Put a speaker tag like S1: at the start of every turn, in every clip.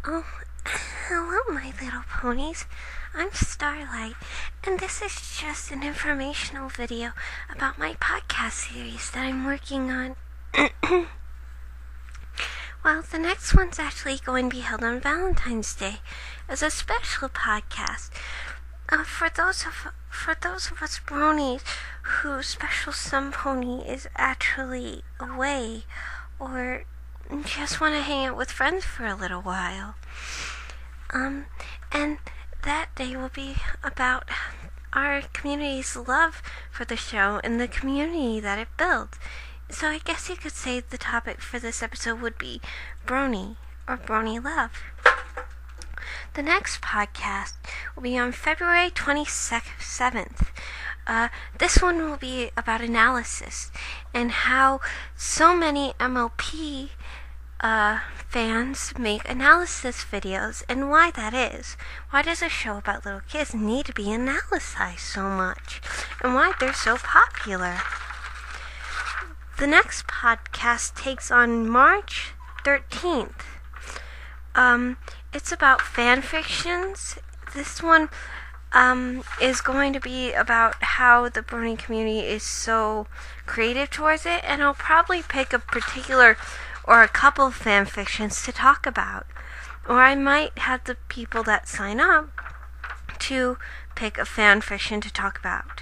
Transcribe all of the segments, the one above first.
S1: Oh, hello, my little ponies. I'm Starlight, and this is just an informational video about my podcast series that I'm working on. Well, the next one's actually going to be held on Valentine's Day as a special podcast. For those of us bronies whose special sun pony is actually away, or just want to hang out with friends for a little while. And that day will be about our community's love for the show and the community that it builds. So I guess you could say the topic for this episode would be Brony, or Brony Love. The next podcast will be on February 27th. This one will be about analysis and how so many MLP fans make analysis videos and why that is. Why does a show about little kids need to be analyzed so much? And why they're so popular? The next podcast takes on March 13th. It's about fan fictions. This one is going to be about how the Brony community is so creative towards it, and I'll probably pick a particular or a couple of fan fictions to talk about. Or I might have the people that sign up to pick a fan fiction to talk about.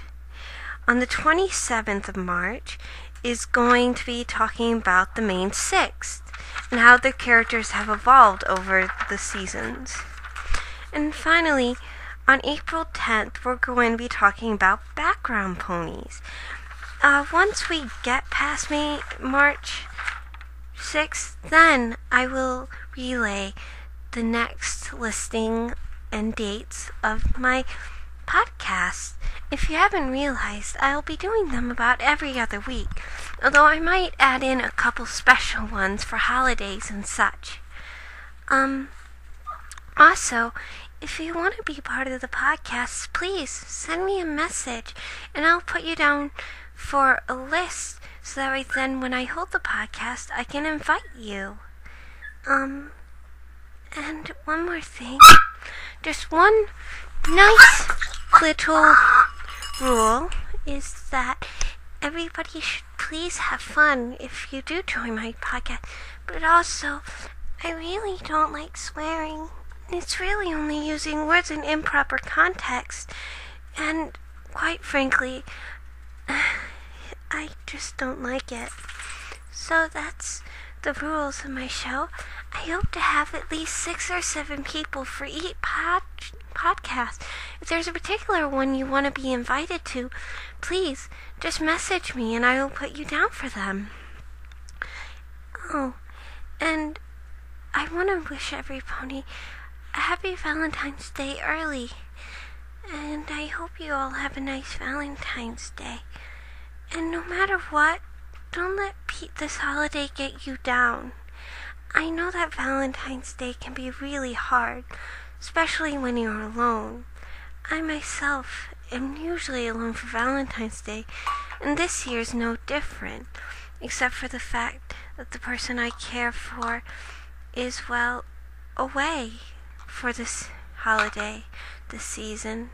S1: On the 27th of March is going to be talking about the main sixth and how the characters have evolved over the seasons. And finally, on April 10th, we're going to be talking about background ponies. Once we get past March 6th, then I will relay the next listing and dates of my podcasts. If you haven't realized, I'll be doing them about every other week, although I might add in a couple special ones for holidays and such. Also, if you want to be part of the podcast, please send me a message and I'll put you down for a list so that way then when I hold the podcast, I can invite you. And one more thing. Just one nice little rule is that everybody should please have fun if you do join my podcast. But also, I really don't like swearing. It's really only using words in improper context. And quite frankly, I just don't like it. So that's the rules of my show. I hope to have at least 6 or 7 people for each podcast. If there's a particular one you want to be invited to, please just message me and I will put you down for them. Oh, and I want to wish every pony a happy Valentine's Day early. And I hope you all have a nice Valentine's Day. And no matter what, don't let this holiday get you down. I know that Valentine's Day can be really hard, especially when you're alone. I myself am usually alone for Valentine's Day, and this year's no different, except for the fact that the person I care for is, well, away for this holiday, this season.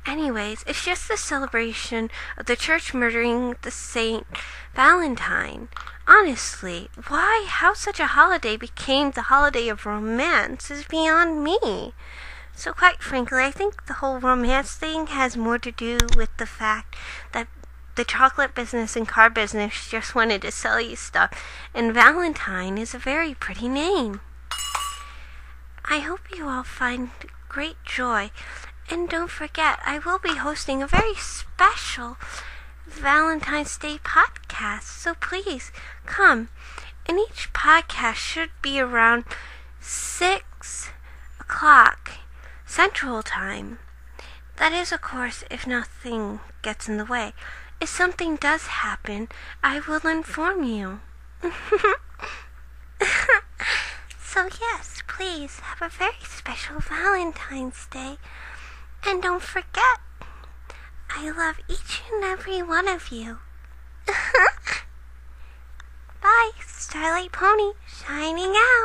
S1: Anyways, it's just a celebration of the church murdering the Saint Valentine. Honestly, how such a holiday became the holiday of romance is beyond me. So quite frankly, I think the whole romance thing has more to do with the fact that the chocolate business and car business just wanted to sell you stuff, and Valentine is a very pretty name. I hope you all find great joy. And don't forget, I will be hosting a very special Valentine's Day podcast, so please come. And each podcast should be around 6 o'clock Central Time. That is, of course, if nothing gets in the way. If something does happen, I will inform you. So yes, please have a very special Valentine's Day. And don't forget, I love each and every one of you. Bye, Starlight Pony, shining out.